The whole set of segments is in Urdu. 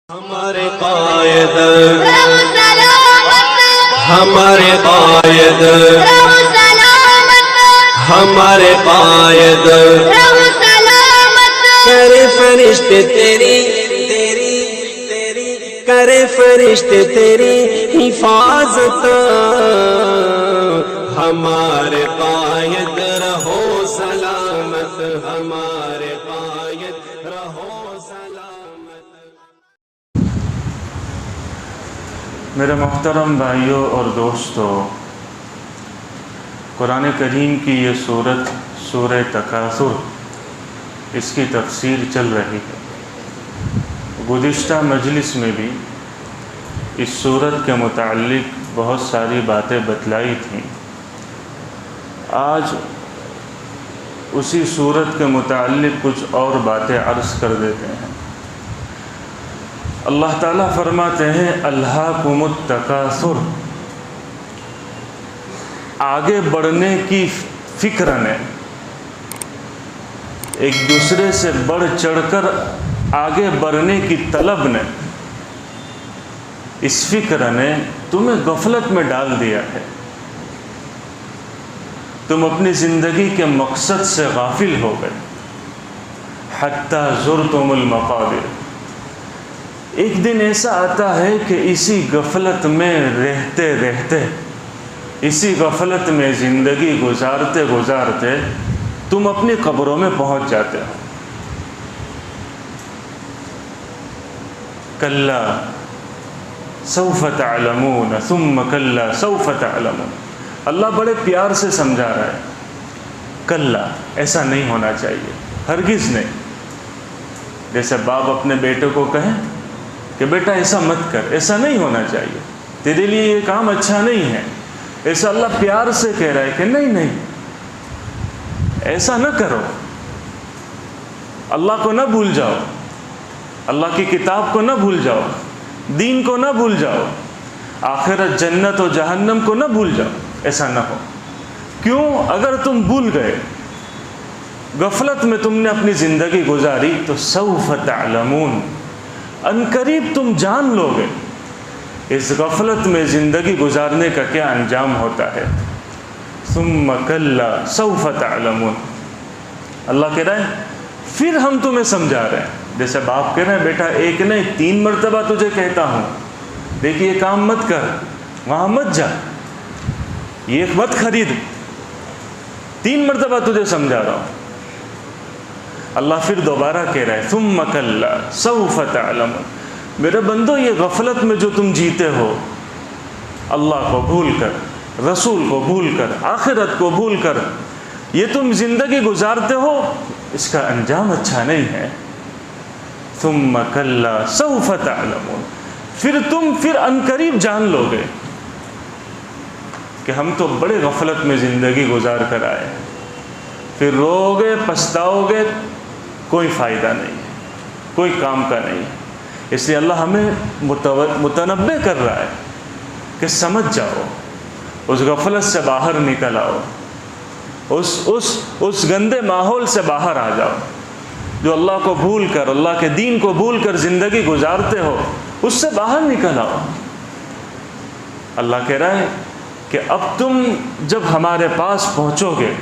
ہمارے قائد ہمارے قائد ہمارے قائد کرے فرشتے تیری کرے فرشتے تیری حفاظت ہمارے قائد رہو سلامت ہمارے قائد رہو سلامت۔ میرے محترم بھائیوں اور دوستو، قرآن کریم کی یہ سورت سورہ تکاثر، اس کی تفسیر چل رہی ہے۔ گزشتہ مجلس میں بھی اس سورت کے متعلق بہت ساری باتیں بتلائی تھیں۔ آج اسی سورت کے متعلق کچھ اور باتیں عرض کر دیتے ہیں۔ اللہ تعالیٰ فرماتے ہیں الہاکم التکاثر، آگے بڑھنے کی فکر نے، ایک دوسرے سے بڑھ چڑھ کر آگے بڑھنے کی طلب نے، اس فکر نے تمہیں غفلت میں ڈال دیا ہے۔ تم اپنی زندگی کے مقصد سے غافل ہو گئے۔ حتی زرتم المقابر، ایک دن ایسا آتا ہے کہ اسی غفلت میں رہتے رہتے، اسی غفلت میں زندگی گزارتے گزارتے تم اپنی قبروں میں پہنچ جاتے ہو۔ کلا سوف تعلمون ثم کلا سوف تعلمون، اللہ بڑے پیار سے سمجھا رہا ہے، کلا ایسا نہیں ہونا چاہیے، ہرگز نہیں۔ جیسے باپ اپنے بیٹے کو کہیں کہ بیٹا ایسا مت کر، ایسا نہیں ہونا چاہیے، تیرے لیے یہ کام اچھا نہیں ہے، ایسا اللہ پیار سے کہہ رہا ہے کہ نہیں نہیں ایسا نہ کرو، اللہ کو نہ بھول جاؤ، اللہ کی کتاب کو نہ بھول جاؤ، دین کو نہ بھول جاؤ، آخرت جنت و جہنم کو نہ بھول جاؤ، ایسا نہ ہو۔ کیوں؟ اگر تم بھول گئے، غفلت میں تم نے اپنی زندگی گزاری، تو سوف تعلمون، عنقریب تم جان لو گے اس غفلت میں زندگی گزارنے کا کیا انجام ہوتا ہے۔ ثم کلا سوف تعلمون، اللہ کہہ رہا ہے پھر ہم تمہیں سمجھا رہے ہیں۔ جیسے باپ کہہ رہے ہیں بیٹا ایک نہیں 3 مرتبہ تجھے کہتا ہوں، دیکھیے یہ کام مت کر، وہاں مت جا، یہ مت خرید، 3 مرتبہ تجھے سمجھا رہا ہوں۔ اللہ پھر دوبارہ کہہ رہا ہے ثم کلا سوف تعلمون، میرے بندو یہ غفلت میں جو تم جیتے ہو، اللہ کو بھول کر، رسول کو بھول کر، آخرت کو بھول کر یہ تم زندگی گزارتے ہو، اس کا انجام اچھا نہیں ہے۔ ثم کلا سوف تعلمون، پھر عنقریب جان لو گے کہ ہم تو بڑے غفلت میں زندگی گزار کر آئے، پھر رو گے، پچھتاؤ گے، کوئی فائدہ نہیں ہے، کوئی کام کا نہیں ہے۔ اس لیے اللہ ہمیں متنبہ کر رہا ہے کہ سمجھ جاؤ، اس غفلت سے باہر نکل آؤ، اس گندے ماحول سے باہر آ جاؤ جو اللہ کو بھول کر، اللہ کے دین کو بھول کر زندگی گزارتے ہو، اس سے باہر نکل آؤ۔ اللہ کہہ رہا ہے کہ اب تم جب ہمارے پاس پہنچو گے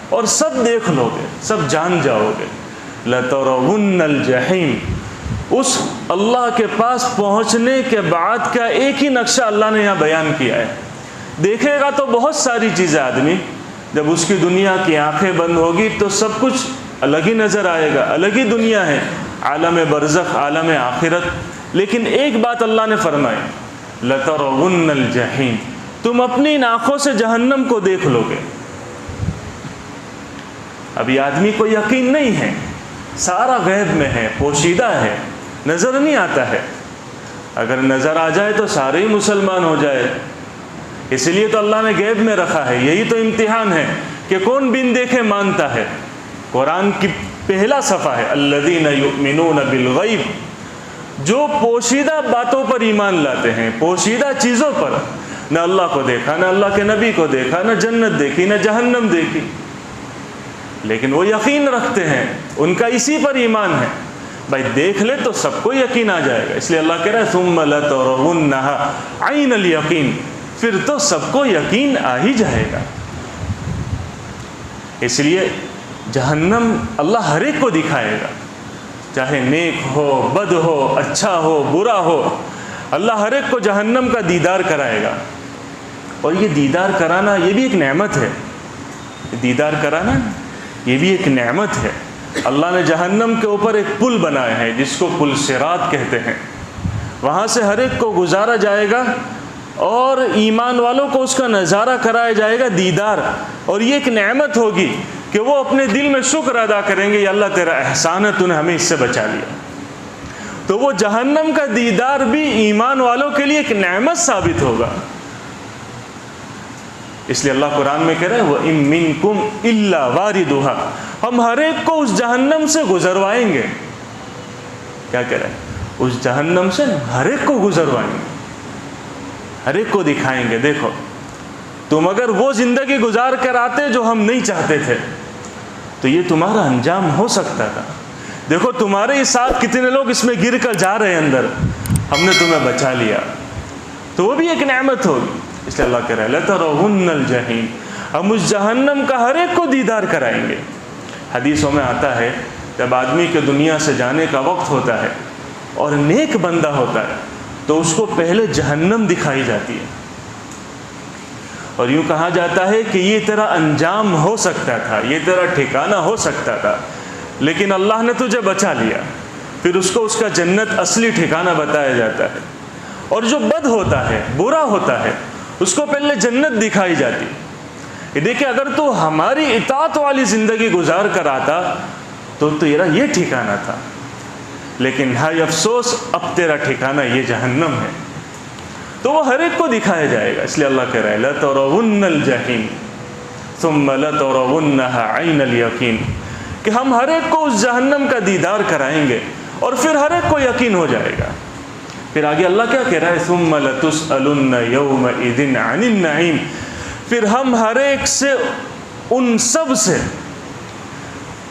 اور سب دیکھ لو گے، سب جان جاؤ گے، لَتَرَوُنَّ الْجَحِيمَ، اس اللہ کے پاس پہنچنے کے بعد کا ایک ہی نقشہ اللہ نے یہاں بیان کیا ہے۔ دیکھے گا تو بہت ساری چیزیں آدمی، جب اس کی دنیا کی آنکھیں بند ہوگی تو سب کچھ الگ ہی نظر آئے گا، الگ ہی دنیا ہے، عالم برزخ، عالم آخرت۔ لیکن ایک بات اللہ نے فرمائی، لَتَرَوُنَّ الْجَحِيمَ، تم اپنی آنکھوں سے جہنم کو دیکھ لو گے۔ ابھی آدمی کو یقین نہیں ہے، سارا غیب میں ہے، پوشیدہ ہے، نظر نہیں آتا ہے۔ اگر نظر آ جائے تو سارے ہی مسلمان ہو جائے، اس لیے تو اللہ نے غیب میں رکھا ہے۔ یہی تو امتحان ہے کہ کون بن دیکھے مانتا ہے۔ قرآن کی پہلا صفحہ ہے الذین یؤمنون بالغیب، جو پوشیدہ باتوں پر ایمان لاتے ہیں، پوشیدہ چیزوں پر، نہ اللہ کو دیکھا، نہ اللہ کے نبی کو دیکھا، نہ جنت دیکھی، نہ جہنم دیکھی، لیکن وہ یقین رکھتے ہیں، ان کا اسی پر ایمان ہے۔ بھائی دیکھ لے تو سب کو یقین آ جائے گا، اس لیے اللہ کہہ رہا ہے ثم لترونها عین الیقین، پھر تو سب کو یقین آ ہی جائے گا۔ اس لیے جہنم اللہ ہر ایک کو دکھائے گا، چاہے نیک ہو، بد ہو، اچھا ہو، برا ہو، اللہ ہر ایک کو جہنم کا دیدار کرائے گا۔ اور یہ دیدار کرانا یہ بھی ایک نعمت ہے، دیدار کرانا یہ بھی ایک نعمت ہے۔ اللہ نے جہنم کے اوپر ایک پل بنایا ہے جس کو پل صراط کہتے ہیں، وہاں سے ہر ایک کو گزارا جائے گا اور ایمان والوں کو اس کا نظارہ کرایا جائے گا، دیدار۔ اور یہ ایک نعمت ہوگی کہ وہ اپنے دل میں شکر ادا کریں گے، یا اللہ تیرا احسان ہے، تو نے ہمیں اس سے بچا لیا۔ تو وہ جہنم کا دیدار بھی ایمان والوں کے لیے ایک نعمت ثابت ہوگا۔ اس لیے اللہ قرآن میں کہہ رہے ہیں وَإِن مِّنكُمْ إِلَّا وَارِدُهَا، ہم ہر ایک کو اس جہنم سے گزروائیں گے۔ کیا کہہ رہے ہیں؟ اس جہنم سے ہر ایک کو گزروائیں گے، ہر ایک کو دکھائیں گے، دیکھو تم اگر وہ زندگی گزار کر آتے جو ہم نہیں چاہتے تھے تو یہ تمہارا انجام ہو سکتا تھا، دیکھو تمہارے ساتھ کتنے لوگ اس میں گر کر جا رہے ہیں اندر، ہم نے تمہیں بچا لیا، تو وہ بھی ایک نعمت ہوگی۔ اس لیے اللہ کہہ رہا ہے لَتَرَوُنَّ الْجَحِيمَ، ہم اس جہنم کا ہر ایک کو دیدار کرائیں گے۔ حدیثوں میں آتا ہے جب آدمی کے دنیا سے جانے کا وقت ہوتا ہے اور نیک بندہ ہوتا ہے تو اس کو پہلے جہنم دکھائی جاتی ہے، اور یوں کہا جاتا ہے کہ یہ تیرا انجام ہو سکتا تھا، یہ تیرا ٹھکانہ ہو سکتا تھا، لیکن اللہ نے تجھے بچا لیا۔ پھر اس کو اس کا جنت اصلی ٹھکانہ بتایا جاتا ہے۔ اور جو بد ہوتا ہے، برا ہوتا ہے، اس کو پہلے جنت دکھائی جاتی۔ یہ دیکھیں اگر تو ہماری اطاعت والی زندگی گزار کر آتا تو تیرا یہ ٹھکانہ تھا، لیکن ہائے افسوس اب تیرا ٹھکانہ یہ جہنم ہے۔ تو وہ ہر ایک کو دکھایا جائے گا، اس لیے اللہ کہہ رہا ہے لَتَرَوُنَّ الْجَحِيمَ ثُمَّ لَتَرَوُنَّهَا عَيْنَ الْيَقِينِ، کہ ہم ہر ایک کو اس جہنم کا دیدار کرائیں گے اور پھر ہر ایک کو یقین ہو جائے گا۔ پھر آگے اللہ کیا کہہ رہا ہے ثُمَّ لَتُسْأَلُنَّ يَوْمَئِذٍ عَنِ النَّعِيمِ، پھر ہم ہر ایک سے، ان سب سے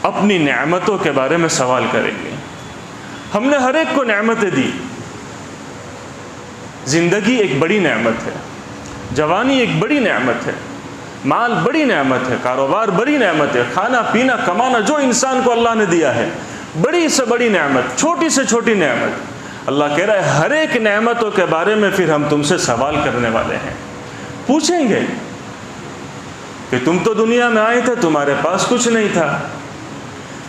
اپنی نعمتوں کے بارے میں سوال کریں گے۔ ہم نے ہر ایک کو نعمتیں دی، زندگی ایک بڑی نعمت ہے، جوانی ایک بڑی نعمت ہے، مال بڑی نعمت ہے، کاروبار بڑی نعمت ہے، کھانا پینا کمانا جو انسان کو اللہ نے دیا ہے بڑی سے بڑی نعمت، چھوٹی سے چھوٹی نعمت۔ اللہ کہہ رہا ہے ہر ایک نعمتوں کے بارے میں پھر ہم تم سے سوال کرنے والے ہیں، پوچھیں گے کہ تم تو دنیا میں آئے تھے، تمہارے پاس کچھ نہیں تھا،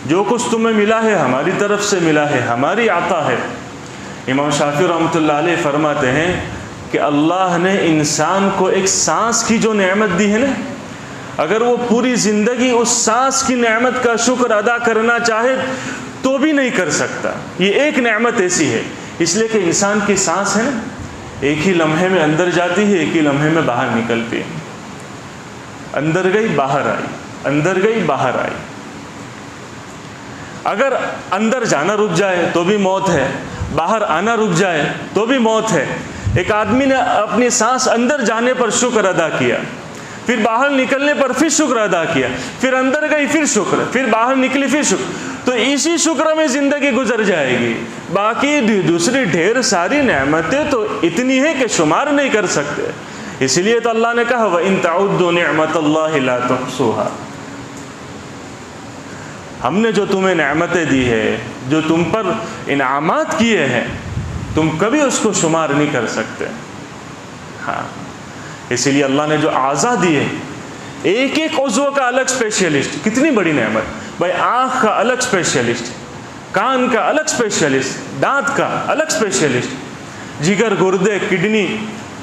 جو کچھ تمہیں ملا ہے ہماری طرف سے ملا ہے، ہماری عطا ہے۔ امام شافعی رحمۃ اللہ علیہ فرماتے ہیں کہ اللہ نے انسان کو ایک سانس کی جو نعمت دی ہے نا، اگر وہ پوری زندگی اس سانس کی نعمت کا شکر ادا کرنا چاہے تو بھی نہیں کر سکتا۔ یہ ایک نعمت ایسی ہے، اس لیے کہ انسان کی سانس ہے نا، ایک ہی لمحے میں اندر جاتی ہے، ایک ہی لمحے میں باہر نکلتی ہے، اندر گئی باہر آئی، اندر گئی باہر آئی۔ اگر اندر جانا رک جائے تو بھی موت ہے، باہر آنا رک جائے تو بھی موت ہے۔ ایک آدمی نے اپنی سانس اندر جانے پر شکر ادا کیا، پھر باہر نکلنے پر پھر شکر ادا کیا، پھر اندر گئی پھر شکر، پھر باہر نکلی پھر شکر، تو اسی شکر میں زندگی گزر جائے گی۔ باقی دوسری ڈھیر ساری نعمتیں تو اتنی ہیں کہ شمار نہیں کر سکتے۔ اس لیے تو اللہ نے کہا وَإِن تَعُدُّوا نِعْمَةَ اللَّهِ لَا تُحْصُوهَا، ہم نے جو تمہیں نعمتیں دی ہے، جو تم پر انعامات کیے ہیں، تم کبھی اس کو شمار نہیں کر سکتے۔ ہاں، اسی لیے اللہ نے جو اعضاء دیے، ایک ایک عضو کا الگ اسپیشلسٹ، کتنی بڑی نعمت بھائی، آنکھ کا الگ اسپیشلسٹ، کان کا الگ اسپیشلسٹ، دانت کا الگ اسپیشلسٹ، جگر، گردے، کڈنی،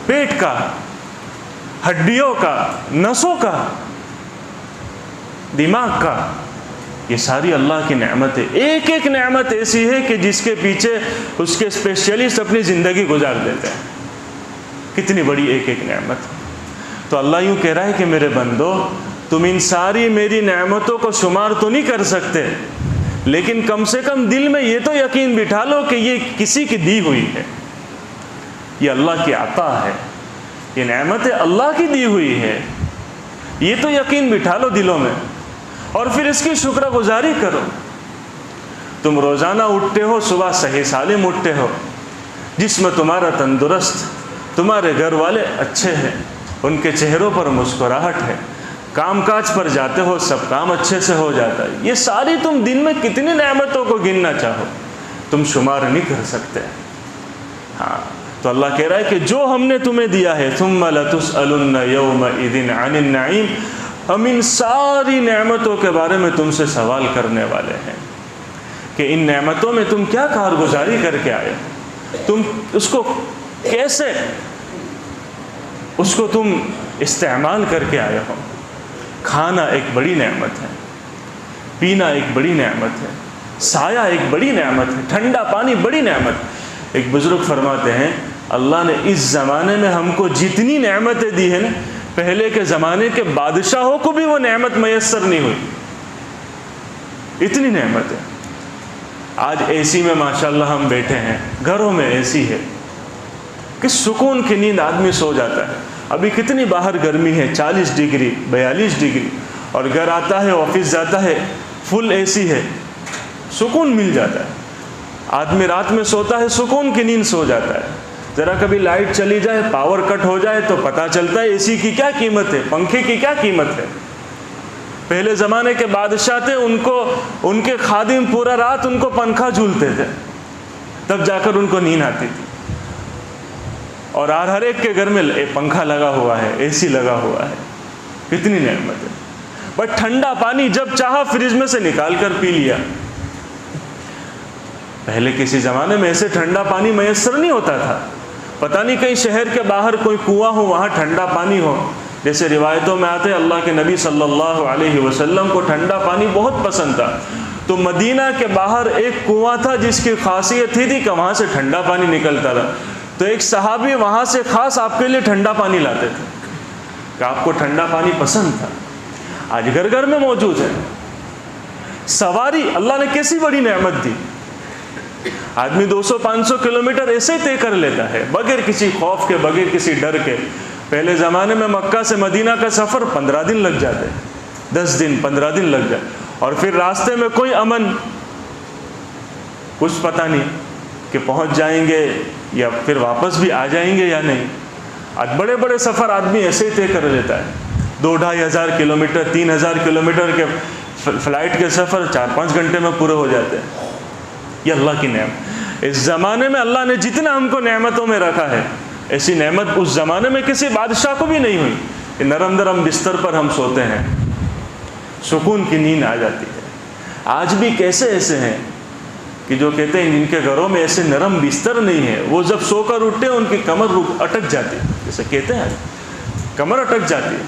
پیٹ کا، ہڈیوں کا، نسوں کا، دماغ کا، یہ ساری اللہ کی نعمت ہے۔ ایک ایک نعمت ایسی ہے کہ جس کے پیچھے اس کے اسپیشلسٹ اپنی زندگی گزار دیتے ہیں۔ کتنی بڑی ایک ایک نعمت۔ تو اللہ یوں کہہ رہا ہے کہ میرے بندو، تم ان ساری میری نعمتوں کو شمار تو نہیں کر سکتے، لیکن کم سے کم دل میں یہ تو یقین بٹھا لو کہ یہ کسی کی دی ہوئی ہے، یہ اللہ کی عطا ہے، یہ نعمت اللہ کی دی ہوئی ہے، یہ تو یقین بٹھا لو دلوں میں، اور پھر اس کی شکر گزاری کرو۔ تم روزانہ اٹھتے ہو، صبح صحیح سالم اٹھتے ہو، جسم تمہارا تندرست، تمہارے گھر والے اچھے ہیں، ان کے چہروں پر مسکراہٹ ہے، کام کاج پر جاتے ہو، سب کام اچھے سے ہو جاتا ہے. یہ ساری تم دن میں کتنی نعمتوں کو گننا چاہو تم شمار نہیں کر سکتے. ہاں تو اللہ کہہ رہا ہے کہ جو ہم نے تمہیں دیا ہے ثم لتسألن یومئذ عن النعیم، ہم ان ساری نعمتوں کے بارے میں تم سے سوال کرنے والے ہیں کہ ان نعمتوں میں تم کیا کارگزاری کر کے آئے، تم اس کو کیسے اس کو تم استعمال کر کے آئے ہو. کھانا ایک بڑی نعمت ہے، پینا ایک بڑی نعمت ہے، سایہ ایک بڑی نعمت ہے، ٹھنڈا پانی بڑی نعمت. ایک بزرگ فرماتے ہیں اللہ نے اس زمانے میں ہم کو جتنی نعمتیں دی ہیں نا، پہلے کے زمانے کے بادشاہوں کو بھی وہ نعمت میسر نہیں ہوئی، اتنی نعمت ہے. آج اے سی میں ماشاءاللہ ہم بیٹھے ہیں، گھروں میں اے سی ہے، کس سکون کی نیند آدمی سو جاتا ہے. ابھی کتنی باہر گرمی ہے، 40 ڈگری 42 ڈگری، اور گھر آتا ہے آفس جاتا ہے فل اے سی ہے، سکون مل جاتا ہے. آدمی رات میں سوتا ہے سکون کی نیند سو جاتا ہے. ذرا کبھی لائٹ چلی جائے، پاور کٹ ہو جائے تو پتہ چلتا ہے اے سی کی کیا قیمت ہے، پنکھے کی کیا قیمت ہے. پہلے زمانے کے بادشاہ تھے، ان کے خادم پورا رات ان کو پنکھا جھولتے تھے، تب جا کر ان کو نیند آتی تھی. اور ہر ایک کے گھر میں پنکھا لگا ہوا ہے، اے سی لگا ہوا ہے، کتنی نعمت ہے. بٹ ٹھنڈا پانی جب چاہا فریج میں سے نکال کر پی لیا. پہلے کسی زمانے میں ایسے ٹھنڈا پانی میسر نہیں ہوتا تھا. پتہ نہیں کہیں شہر کے باہر کوئی کنواں ہو وہاں ٹھنڈا پانی ہو. جیسے روایتوں میں آتے اللہ کے نبی صلی اللہ علیہ وسلم کو ٹھنڈا پانی بہت پسند تھا، تو مدینہ کے باہر ایک کنواں تھا جس کی خاصیت تھی کہ وہاں سے ٹھنڈا پانی نکلتا تھا. تو ایک صحابی وہاں سے خاص آپ کے لیے ٹھنڈا پانی لاتے تھے کہ آپ کو ٹھنڈا پانی پسند تھا. آج گھر گھر میں موجود ہے. سواری اللہ نے کیسی بڑی نعمت دی. آدمی 200-500 کلومیٹر ایسے طے کر لیتا ہے بغیر کسی خوف کے، بغیر کسی ڈر کے. پہلے زمانے میں مکہ سے مدینہ کا سفر 15 دن لگ جاتے، 10 دن 15 دن لگ جائے، اور پھر راستے میں کوئی امن، کچھ پتہ نہیں کہ پہنچ جائیں گے یا پھر واپس بھی آ جائیں گے یا نہیں. آج بڑے بڑے سفر آدمی ایسے ہی طے کر لیتا ہے. 2-2.5 ہزار کلومیٹر 3,000 کلومیٹر کے فلائٹ کے سفر 4-5 گھنٹے میں پورے ہو جاتے ہیں. یہ اللہ کی نعمت. اس زمانے میں اللہ نے جتنا ہم کو نعمتوں میں رکھا ہے، ایسی نعمت اس زمانے میں کسی بادشاہ کو بھی نہیں ہوئی. کہ نرم نرم بستر پر ہم سوتے ہیں، سکون کی نیند آ جاتی ہے. آج بھی کیسے ایسے ہیں کہ جو کہتے ہیں جن کے گھروں میں ایسے نرم بستر نہیں ہے، وہ جب سو کر اٹھتے ہیں ان کی کمر اٹک جاتی ہے، جیسے کہتے ہیں کمر اٹک جاتی ہے.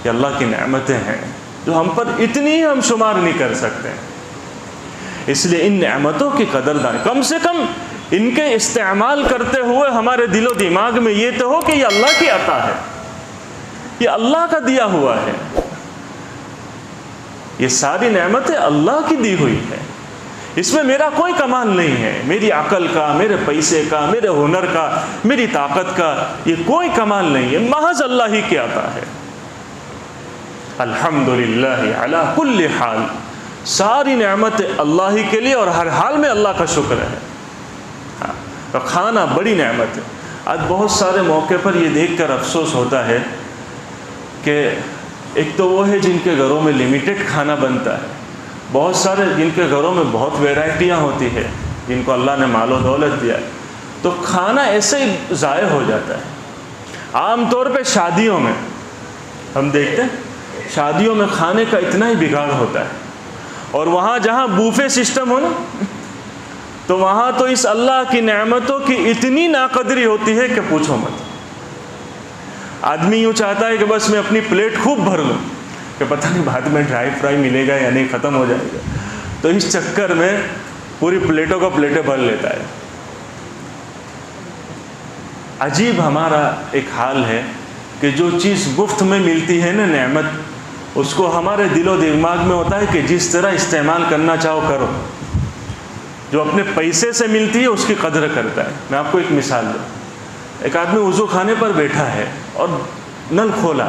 یہ اللہ کی نعمتیں ہیں جو ہم پر اتنی ہم شمار نہیں کر سکتے. اس لیے ان نعمتوں کی قدردانی، کم سے کم ان کے استعمال کرتے ہوئے ہمارے دل و دماغ میں یہ تو ہو کہ یہ اللہ کی عطا ہے، یہ اللہ کا دیا ہوا ہے، یہ ساری نعمتیں اللہ کی دی ہوئی ہے. اس میں میرا کوئی کمال نہیں ہے، میری عقل کا، میرے پیسے کا، میرے ہنر کا، میری طاقت کا یہ کوئی کمال نہیں ہے، محض اللہ ہی کی عطا ہے. الحمدللہ علی کل حال، ساری نعمتیں اللہ ہی کے لیے اور ہر حال میں اللہ کا شکر ہے. اور کھانا بڑی نعمت ہے. آج بہت سارے موقع پر یہ دیکھ کر افسوس ہوتا ہے کہ ایک تو وہ ہے جن کے گھروں میں لمیٹڈ کھانا بنتا ہے، بہت سارے جن کے گھروں میں بہت ویرائٹیاں ہوتی ہے، جن کو اللہ نے مال و دولت دیا ہے، تو کھانا ایسے ہی ضائع ہو جاتا ہے. عام طور پہ شادیوں میں ہم دیکھتے ہیں، شادیوں میں کھانے کا اتنا ہی بگاڑ ہوتا ہے، اور وہاں جہاں بوفے سسٹم ہو نا، تو وہاں تو اس اللہ کی نعمتوں کی اتنی ناقدری ہوتی ہے کہ پوچھو مت. آدمی یوں چاہتا ہے کہ بس میں اپنی پلیٹ خوب بھر لوں، کہ پتہ نہیں بعد میں ڈرائی فرائی ملے گا یا نہیں، ختم ہو جائے گا، تو اس چکر میں پوری پلیٹوں کا پلیٹیں بھر لیتا ہے. عجیب ہمارا ایک حال ہے کہ جو چیز مفت میں ملتی ہے نا نعمت، اس کو ہمارے دل و دماغ میں ہوتا ہے کہ جس طرح استعمال کرنا چاہو کرو. جو اپنے پیسے سے ملتی ہے اس کی قدر کرتا ہے. میں آپ کو ایک مثال دوں. ایک آدمی وضو خانے پر بیٹھا ہے اور نل کھولا،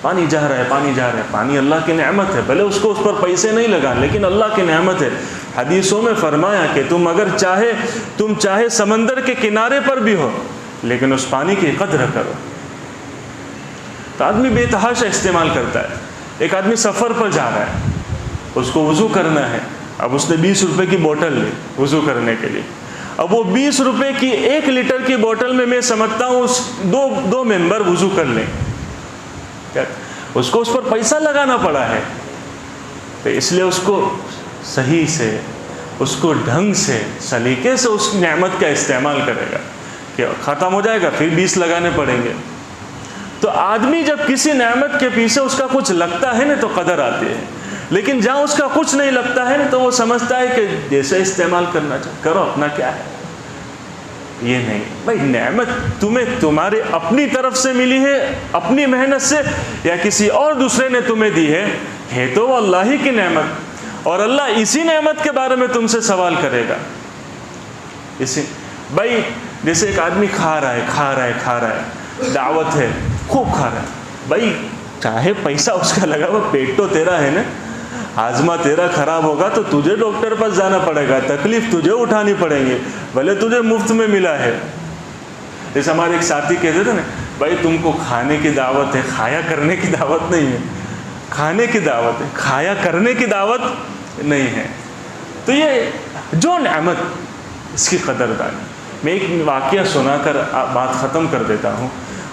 پانی جا رہا ہے، پانی جا رہا ہے، پانی اللہ کی نعمت ہے، بھلے اس کو اس پر پیسے نہیں لگا لیکن اللہ کی نعمت ہے۔ حدیثوں میں فرمایا کہ تم چاہے سمندر کے کنارے پر بھی ہو لیکن اس پانی کی قدر کرو۔ تو آدمی بے تحاشا استعمال کرتا ہے۔ ایک آدمی سفر پر جا رہا ہے، اس کو وضو کرنا ہے، اب اس نے 20 روپے کی بوتل لی وضو کرنے کے لیے، اب وہ 20 روپے کی 1 لیٹر کی بوتل میں سمجھتا ہوں اس دو ممبر وضو کر لیں، اس کو اس پر پیسہ لگانا پڑا ہے، تو اس لیے اس کو صحیح سے، اس کو ڈھنگ سے، سلیقے سے اس نعمت کا استعمال کرے گا کہ ختم ہو جائے گا پھر 20 لگانے پڑیں گے۔ تو آدمی جب کسی نعمت کے پیچھے اس کا کچھ لگتا ہے نا تو قدر آتی ہے، لیکن جہاں اس کا کچھ نہیں لگتا ہے نا تو وہ سمجھتا ہے کہ جیسے استعمال کرنا کرو، اپنا کیا ہے۔ یہ نہیں بھائی، نعمت تمہیں تمہارے اپنی طرف سے ملی ہے، اپنی محنت سے، یا کسی اور دوسرے نے تمہیں دی ہے تو وہ اللہ ہی کی نعمت، اور اللہ اسی نعمت کے بارے میں تم سے سوال کرے گا۔ بھائی جیسے ایک آدمی کھا رہا ہے، دعوت ہے، خوب کھا رہا ہے، بھائی چاہے پیسہ اس کا لگا ہوا، پیٹ تو تیرا ہے نا، ہاضمہ تیرا خراب ہوگا تو تجھے ڈاکٹر پاس جانا پڑے گا، تکلیف تجھے اٹھانی پڑیں گے، بھلے تجھے مفت میں ملا ہے۔ جیسے ہمارے ایک ساتھی کہتے تھے نا، بھائی تم کو کھانے کی دعوت ہے، کھایا کرنے کی دعوت نہیں ہے، کھانے کی دعوت ہے، کھایا کرنے کی دعوت نہیں ہے۔ تو یہ جو نعمت، اس کی قدردانی۔ میں ایک واقعہ سنا کر بات ختم کر دیتا ہوں۔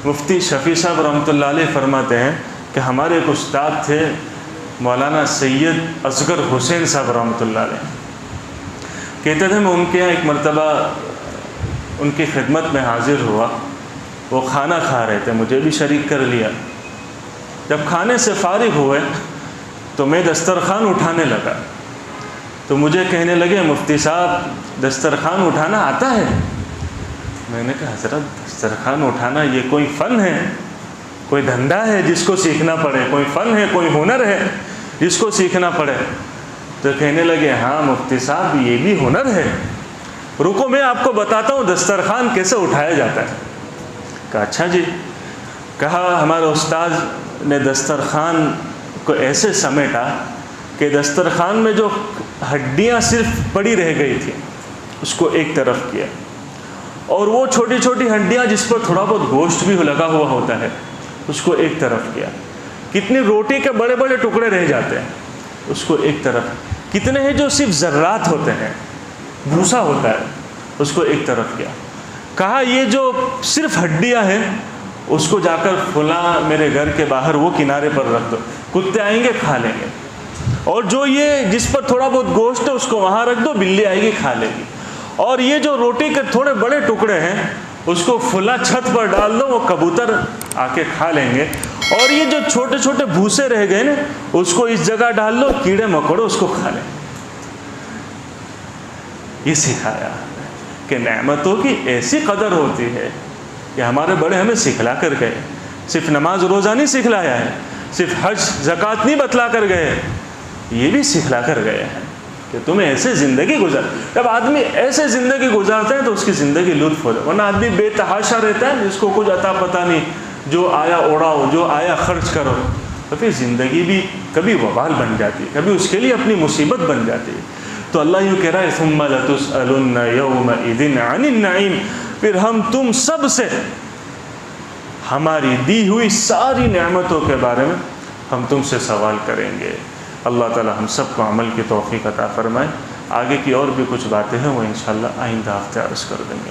مفتی شفیع صاحب رحمۃ اللہ علیہ فرماتے ہیں کہ ہمارے ایک استاد تھے مولانا سید اصغر حسین صاحب رحمۃ اللہ علیہ، کہتے تھے میں ان کے یہاں ایک مرتبہ ان کی خدمت میں حاضر ہوا، وہ کھانا کھا رہے تھے، مجھے بھی شریک کر لیا۔ جب کھانے سے فارغ ہوئے تو میں دسترخوان اٹھانے لگا، تو مجھے کہنے لگے مفتی صاحب دسترخوان اٹھانا آتا ہے؟ میں نے کہا حضرت دسترخوان اٹھانا یہ کوئی فن ہے، کوئی دھندا ہے جس کو سیکھنا پڑے، کوئی فن ہے، کوئی ہنر ہے جس کو سیکھنا پڑے؟ تو کہنے لگے ہاں مفتی صاحب یہ بھی ہنر ہے، رکو میں آپ کو بتاتا ہوں دسترخوان کیسے اٹھایا جاتا ہے۔ کہا اچھا جی۔ کہا ہمارے استاد نے دسترخوان کو ایسے سمیٹا کہ دسترخوان میں جو ہڈیاں صرف پڑی رہ گئی تھی اس کو ایک طرف کیا، اور وہ چھوٹی چھوٹی ہڈیاں جس پر تھوڑا بہت گوشت بھی لگا ہوا ہوتا ہے اس کو ایک طرف کیا۔ کتنی روٹی کے بڑے بڑے ٹکڑے رہ جاتے ہیں اس کو ایک طرف، کتنے ہیں جو صرف ذرات ہوتے ہیں، بھوسا ہوتا ہے، اس کو ایک طرف کیا۔ کہا یہ جو صرف ہڈیاں ہیں اس کو جا کر فلاں میرے گھر کے باہر وہ کنارے پر رکھ دو، کتے آئیں گے کھا لیں گے، اور جو یہ جس پر تھوڑا بہت گوشت ہے اس کو وہاں رکھ دو، بلی آئے گی کھا لے گی، اور یہ جو روٹی کے تھوڑے بڑے ٹکڑے ہیں اس کو فلاں چھت پر ڈال دو، وہ کبوتر آ کے کھا لیں گے، اور یہ جو چھوٹے چھوٹے بھوسے رہ گئے نا اس کو اس جگہ ڈال دو، کیڑے مکوڑے اس کو کھا لیں۔ یہ سکھایا کہ نعمتوں کی ایسی قدر ہوتی ہے کہ ہمارے بڑے ہمیں سکھلا کر گئے، صرف نماز روزہ نہیں سکھلایا ہے، صرف حج زکوٰۃ نہیں بتلا کر گئے، یہ بھی سکھلا کر گئے ہیں کہ تمہیں ایسے زندگی گزار۔ جب آدمی ایسے زندگی گزارتا ہے تو اس کی زندگی لطف ہو جائے، ورنہ آدمی بے تحاشا رہتا ہے جس کو کچھ عطا پتہ نہیں، جو آیا اڑاؤ، جو آیا خرچ کرو، تو پھر زندگی بھی کبھی وبال بن جاتی ہے، کبھی اس کے لیے اپنی مصیبت بن جاتی ہے۔ تو اللہ یوں کہہ رہا ہے ثم لتسألن یومئذ عن النعیم، پھر ہم تم سب سے ہماری دی ہوئی ساری نعمتوں کے بارے میں ہم تم سے سوال کریں گے۔ اللہ تعالی ہم سب کو عمل کی توفیق عطا فرمائے۔ آگے کی اور بھی کچھ باتیں ہیں وہ انشاءاللہ آئندہ ہفتے عرض کر دیں گے۔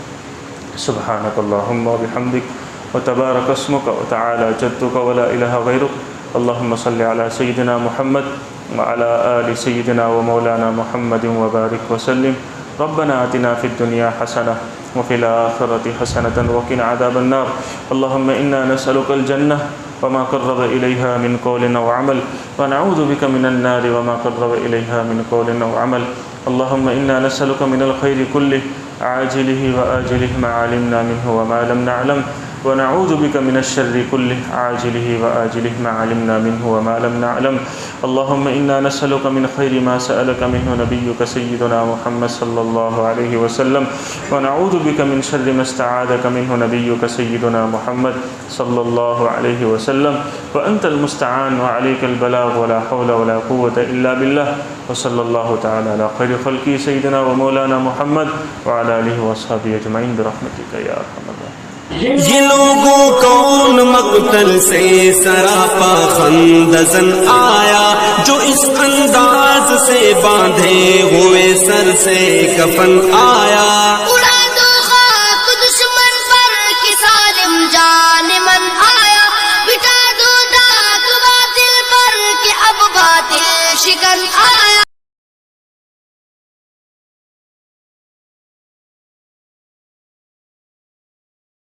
سبحانک اللہم وبحمدک وتبارک اسمک وتعالی جدک ولا الہ غیرک، اللہم صلی علی سیدنا محمد وعلى آل سيدنا ومولانا محمد وبارك وسلم۔ ربنا آتنا في الدنيا حسنة وفي الآخرة حسنة وقنا عذاب النار۔ اللهم إنا نسألك الجنة وما قرب إليها من قول أو عمل، ونعوذ بك من النار وما قرب إليها من قول أو عمل۔ اللهم إنا نسألك من الخير كله عاجله وآجله ما علمنا منه وما لم نعلم، ونعوذ بك من الشر كله عاجله وآجله ما علمنا منه وما لم نعلم. اللهم إنا نسألك من خير ما سألك منه نبيك سيدنا محمد صلى الله عليه وسلم، ونعوذ بك من شر ما استعاذك منه نبيك سيدنا محمد صلى الله عليه وسلم. وأنت المستعان وعليك البلاغ ولا حول ولا قوة إلا بالله. وصلى الله تعالى على خير خلقه سيدنا ومولانا محمد وعلى آله وأصحابه أجمعين برحمتك يا أرحم الراحمين. یہ لوگوں کون مقتل سے سراپا خندزن آیا، جو اس انداز سے باندھے ہوئے سر سے کفن آیا. اڑا دو خاک دشمن پر کہ ظالم جان من آیا، بٹا دو داغ باطل پر کہ اب باطل شکن آیا.